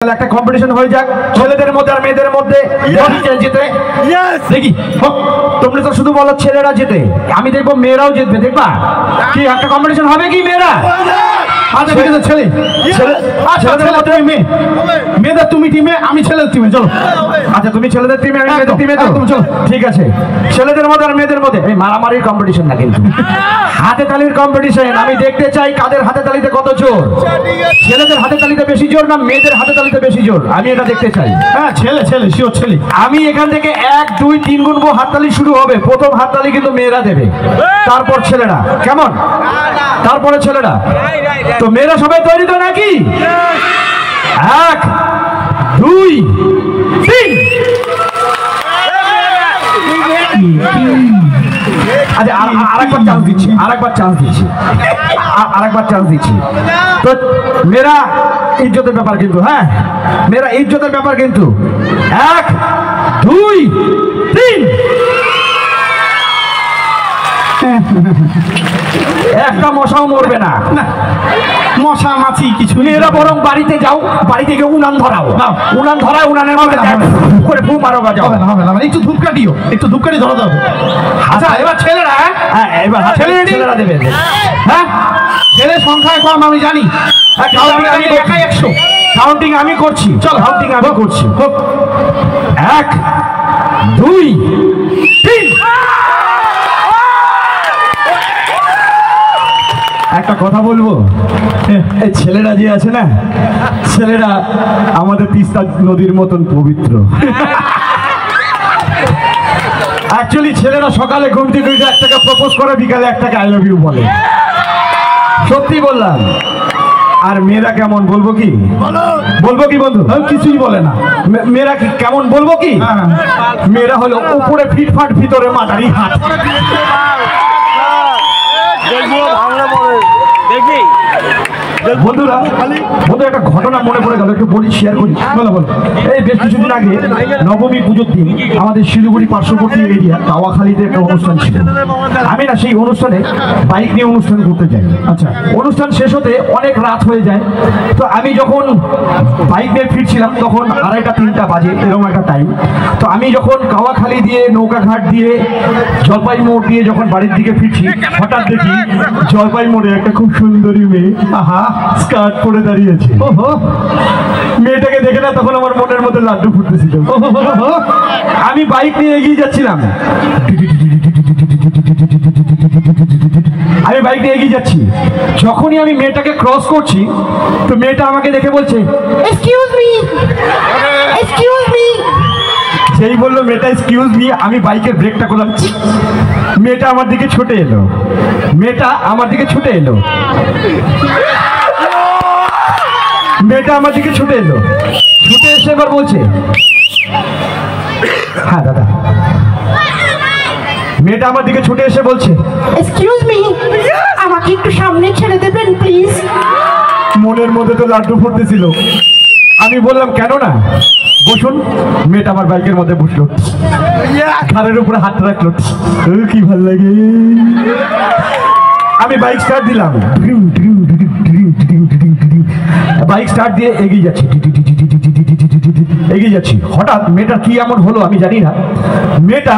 একটা কম্পিটিশন হয়ে যাক ছেলেদের মধ্যে আর মেয়েদের মধ্যে জিতে দেখি তোমরা তো শুধু বলো ছেলেরা জিতে আমি দেখবো মেয়েরাও জিতবে দেখবা কি একটা কম্পিটিশন হবে কি মেয়েরা আচ্ছা ঠিক আছে ছেলে ছেলেদের মধ্যে মেয়েদের তুমি টিমে আমি ছেলেদের টিমে চলো আচ্ছা তুমি ছেলেদের টিমে আমি মেয়েদের টিমে তুমি চলো ঠিক আছে ছেলেদের মধ্যে আর মেয়েদের মধ্যে এই মারামারির কম্পিটিশন না কিন্তু হাতে তালির কম্পিটিশন আমি দেখতে চাই কাদের হাতে তালিতে কত জোর ছেলেদের হাতে তালিতে বেশি জোর না মেয়েদের হাতে তালিতে বেশি জোর আমি এটা দেখতে চাই হ্যাঁ ছেলে ছেলে শিওর ছেলে আমি এখান থেকে 1 2 3 গুনবো হাততালি শুরু হবে প্রথম হাততালি কিন্তু মেয়েরা দেবে তারপর ছেলেরা কেমন তারপরে ছেলেরা তো মেয়েরা সবাই তৈরি তো নাকি 1 2 3 আচ্ছা আরেকবার চান্স দিচ্ছি তো মেয়েরা ইজ্জতের ব্যাপার কিন্তু হ্যাঁ মেয়েরা ইজ্জতের ব্যাপার কিন্তু 1 2 3 একটা মশাও মরবে না মশা মাছি কিছু মেয়েরা বরং বাড়িতে যাও বাড়ি থেকে উনান ধরাও উনানের মধ্যে করে ফু মারো হবে না একটু ধূপকাঠিও একটু ধূপকাঠি ধরাতে হবে আচ্ছা এবার ছেলেরা হ্যাঁ এবার ছেলেরা দেবে হ্যাঁ ছেলে সংখ্যায় কম আমি জানি আমি একাই 100 কাউন্টিং আমি করছি চল কাউন্টিং আমি করছি 1 2 3 একটা কথা বলবো এই ছেলেরা যে আছে না ছেলেরা আমাদের তিস্তা নদীর মতন পবিত্র অ্যাকচুয়ালি ছেলেরা সকালে ঘুম থেকে উঠে একটাকে প্রপোজ করে বিকালে একটাকে আই লাভ ইউ বলে সত্যি বললাম আর মেয়েরা কেমন বলবো কি বন্ধু কিছুই বলে না মেয়েরা কি কেমন বলবো কি মেয়েরা হলো উপরে ফিটফাট ভিতরে মাটারি হাট বন্ধুরা একটা ঘটনা মনে পড়ে গেল একটু বলি শেয়ার করি বলো এই বেশ কিছুদিন আগে নবমী পুজোর দিন আমাদের শিলিগুড়ি পার্শ্ববর্তী এরিয়া কাওয়াখালীতে একটা অনুষ্ঠান ছিল আমি না সেই অনুষ্ঠানে বাইক নিয়ে অনুষ্ঠান করতে যাই আচ্ছা অনুষ্ঠান শেষ হতে অনেক রাত হয়ে যায় তো আমি যখন বাইক নিয়ে ফিরছিলাম তখন 2:30 3টা বাজে এরকম একটা টাইম তো আমি যখন কাওয়াখালী দিয়ে নৌকাঘাট দিয়ে জলপাই মোড় দিয়ে যখন বাড়ির দিকে ফিরছি হঠাৎ দেখি জলপাই মোড়ে একটা খুব সুন্দরী মেয়ে আহা স্কার্ট পরে দাঁড়িয়েছে মেয়েটাকে দেখে না তখন আমার মনের মধ্যে লাড্ডু ফুটতেছিল আমি বাইক নিয়ে এগিয়ে যাচ্ছিলাম যাচ্ছি যখনই আমি মেয়েটাকে ক্রস করছি তো মেয়েটা আমাকে দেখে বলছে এক্সকিউজ মি সেই বললো মেয়েটা এক্সকিউজ মি আমি বাইকের ব্রেকটা করলাম মেয়েটা আমার দিকে ছুটে এলো মেয়েটা ছুটে এসে এবার বলছে হ্যাঁ দাদা মেয়েটা আমার দিকে ছুটে এসে বলছে এক্সকিউজ মি আমাকে একটু সামনে ছেড়ে দেবেন প্লিজ মনের মধ্যে তো লাড্ডু ফুটতেছিল আমি বললাম কেন না বসুন মেয়েটা আমার বাইকের মধ্যে বসলো ঘাড়ের উপরে হাত রাখলো কি ভাল লাগে আমি বাইক স্টার্ট দিলাম বাইক স্টার্ট দিয়ে এগিয়ে যাচ্ছি হঠাৎ মেয়েটা কি এমন হলো আমি জানি না মেয়েটা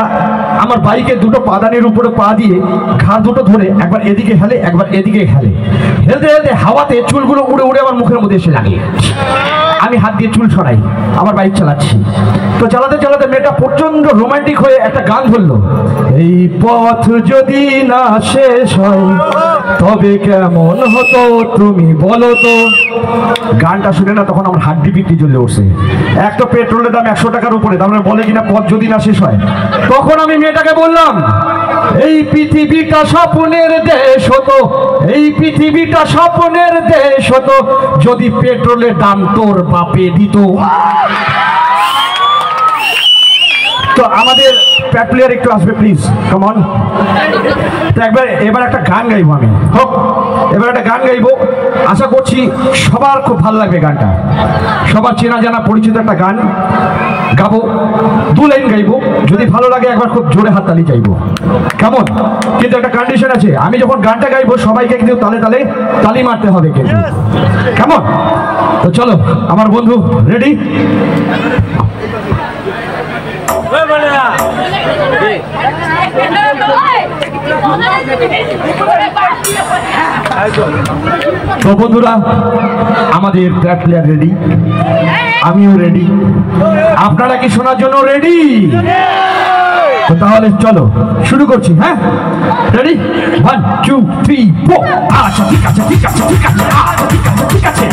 আমার বাইকের দুটো পাদানির উপরে পা দিয়ে ঘাড় দুটো ধরে একবার এদিকে হেলে একবার এদিকে হেলতে হাওয়াতে চুলগুলো উড়ে উড়ে আমার মুখের মধ্যে এসে লাগে আমি হাত দিয়ে চুল সরাই আমার বাইক চালাচ্ছি তো চালাতে মেয়েটা প্রচন্ড রোমান্টিক হয়ে একটা গান ধরলো এই পথ যদি না শেষ হয় তবে কেমন হতো তুমি বলো তো গানটা শুনে না তখন আমার হাড্ডি পিড্ডি জ্বলে উঠছে এক তো পেট্রোলের দাম 100 টাকার উপরে তার মানে বলে কিনা পথ যদি না শেষ হয় তখন আমি মেয়েটাকে বললাম এই পৃথিবীটা স্বপ্নের দেশ হতো যদি পেট্রোলের দাম তোর বাপে দিত তো তো আমাদের প্যাড প্লেয়ার একটু আসবে প্লিজ, কাম অন। তো এবার একটা গান গাইবো আমি, হোক এবার একটা গান গাইবো। আশা করছি সবার খুব ভালো লাগবে গানটা, সবার চেনা জানা পরিচিত একটা গান গাবো, 2 লাইন গাইবো। যদি ভালো লাগে একবার খুব জোরে হাততালি চাইবো, কেমন? কিন্তু একটা কন্ডিশন আছে, আমি যখন গানটা গাইবো সবাইকে কিন্তু তালে তালে তালি মারতে হবে কিন্তু, কেমন? তো চলো আমার বন্ধু রেডি? তো বন্ধুরা আমাদের প্যাড প্লেয়ার রেডি, আমিও রেডি, আপনারা কি শোনার জন্য রেডি? তো তাহলে চলো শুরু করছি। হ্যাঁ রেডি, 1 2 3 4। আচ্ছা ঠিক আছে ঠিক আছে ঠিক আছে, আচ্ছা ঠিক আছে ঠিক আছে,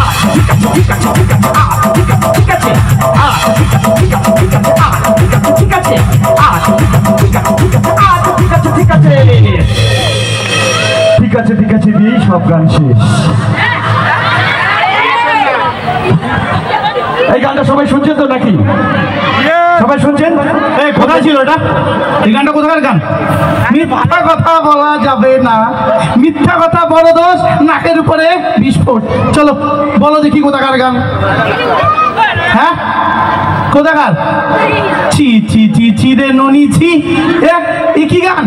আচ্ছা ঠিক আছে ঠিক আছে ঠিক আছে, আচ্ছা ঠিক আছে ঠিক আছে, আচ্ছা ঠিক আছে ঠিক আছে ঠিক আছে, আচ্ছা ঠিক আছে ঠিক আছে, আচ্ছা ঠিক আছে ঠিক আছে ঠিক আছে, আচ্ছা ঠিক আছে ঠিক আছে, ঠিক আছে ঠিক আছে দিয়েই সব গান শেষ। এই গানটা সবাই শুনছেন তো নাকি? সবাই শুনছেন? এই কোথায় ছিল এটা? এই গানটা কোথাকার গান? মিথ্যা কথা বলা যাবে না, মিথ্যা কথা বড় দোষ, নাকের উপরে বিস্ফোট। চলো বলো দেখি কোথাকার গান? হ্যাঁ কোথাকার? ছি ছি ছি ছি রে ননি ছি, এ কি গান?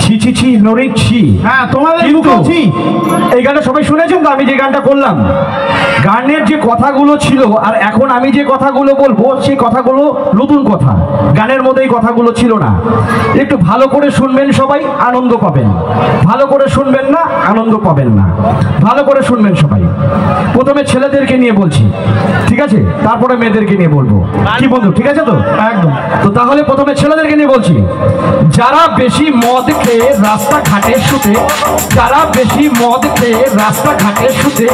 ছি ছি ছি নরি ছি। হ্যাঁ তোমাদের কিন্তু ছি। এই গানটা সবাই শুনেছেন তো? আমি যে গানটা করলাম, গানের যে কথাগুলো ছিল আর এখন আমি যে কথাগুলো বলবো সেই কথাগুলো নতুন কথা, গানের মধ্যে এই কথাগুলো ছিল না। একটু ভালো করে শুনবেন, সবাই আনন্দ পাবেন। ভালো করে শুনবেন না আনন্দ পাবেন না, ভালো করে শুনবেন সবাই। প্রথমে ছেলেদেরকে নিয়ে বলছি, ঠিক আছে? তারপরে মেয়েদেরকে নিয়ে বলবো, কি বন্ধু ঠিক আছে তো? একদম। তো তাহলে প্রথমে ছেলেদেরকে নিয়ে বলছি। যারা বেশি মদ খেয়ে রাস্তাঘাটে শুতে, যারা বেশি মদ খেয়ে রাস্তাঘাটে শুতে,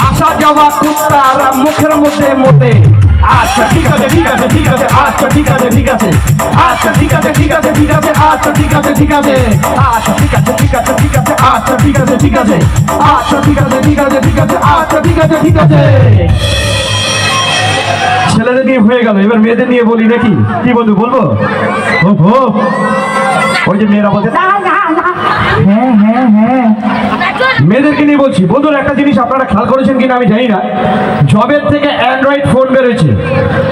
আসা যাওয়া কুত্তারা মুখের মধ্যে মতে। আচ্ছা ঠিক আছে ঠিক আছে ঠিক আছে, আচ্ছা ঠিক আছে ঠিক আছে, আচ্ছা ঠিক আছে ঠিক আছে ঠিক আছে, আচ্ছা ঠিক আছে ঠিক আছে, আচ্ছা ঠিক আছে ঠিক আছে ঠিক আছে, আচ্ছা ঠিক আছে ঠিক আছে, আচ্ছা ঠিক আছে ঠিক আছে ঠিক আছে, আচ্ছা ঠিক আছে ঠিক আছে। ছেলেদের নিয়ে হয়ে গেল, এবার মেয়েদের নিয়ে বলি নাকি? কি বন্ধু বলবো? ওই যে মেয়েরা বলছে হ্যাঁ হ্যাঁ হ্যাঁ, মেয়েদেরকে নিয়ে বলছি। বন্ধুরা একটা জিনিস আপনারা খেয়াল করেছেন কিনা আমি জানি না, জবের থেকে অ্যান্ড্রয়েড ফোন বেরোয়েছে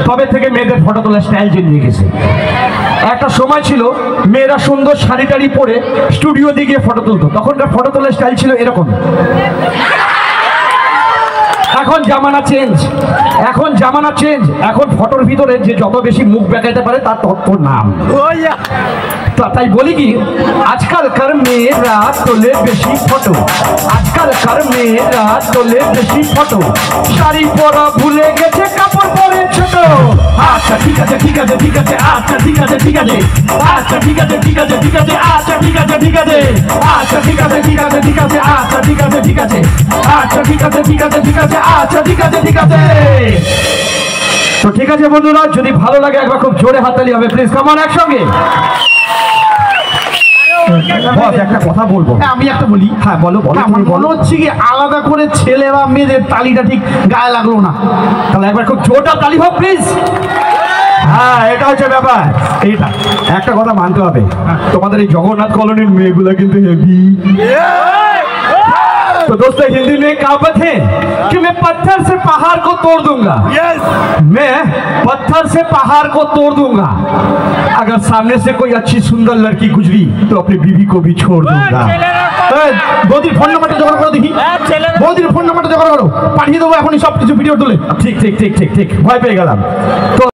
তবে থেকে মেয়েদের ফটো তোলার স্টাইল চেঞ্জ হয়ে গেছে। একটা সময় ছিল মেয়েরা সুন্দর শাড়ি টাড়ি পরে স্টুডিও দিয়ে গিয়ে ফটো তুলতো, তখনকার ফটো তোলার স্টাইল ছিল এরকম। এখন জামানা চেঞ্জ, এখন জামানা চেঞ্জ, এখন ফটোর ভিতরে যে যত বেশি মুখ দেখাতে পারে তার তত নাম। তাই বলি কি, আজকালকার মেয়েরা তোলে বেশি ফটো, আজকালকার মেয়েরা তোলে বেশি ফটো, শাড়ি পরা ভুলে গেছে কাপড় পরে ছোট। আচ্ছা ঠিক আছে ঠিক আছে ঠিক আছে, আচ্ছা ঠিক আছে ঠিক আছে, আচ্ছা ঠিক আছে ঠিক আছে ঠিক আছে, আচ্ছা ঠিক আছে ঠিক আছে, আচ্ছা ঠিক আছে ঠিক আছে ঠিক আছে, আচ্ছা ঠিক আছে ঠিক আছে, আচ্ছা ঠিক আছে ঠিক আছে ঠিক আছে, আচ্ছা ঠিক আছে ঠিক আছে। তো ঠিক আছে বন্ধুরা, যদি ভালো লাগে একবার খুব জোরে হাততালি হবে প্লিজ, কাম অন একসঙ্গে। একটা কথা বলবো, আমি একটা বলি। হ্যাঁ বলো বলো। আমার মনে হচ্ছে কি আলাদা করে ছেলে বা মেয়েদের তালিটা ঠিক গায়ে লাগলো না। তাহলে একবার খুব জোরটা তালি হোক প্লিজ। হ্যাঁ এটা হচ্ছে ব্যাপার। এইটা একটা কথা মানতে হবে, তোমাদের এই জগন্নাথ কলোনির মেয়েগুলো কিন্তু হেভি। तो दोस्तों हिंदी में कहावत है कि मैं पत्थर से पहाड़ को तोड़ दूंगा, मैं पत्थर से पहाड़ को तोड़ दूंगा, अगर सामने से कोई अच्छी सुंदर लड़की गुजरी तो अपनी बीवी को भी छोड़ दूंगा। বৌদির ফোন নাম্বারটা জোগাড় করো দেখি, বৌদির ফোন নাম্বারটা জোগাড় করো, পাঠিয়ে দেবো এখনই সব কিছু ভিডিও তুলে। ঠিক ঠিক ঠিক ঠিক ঠিক, ভয় পেয়ে গেলাম তো।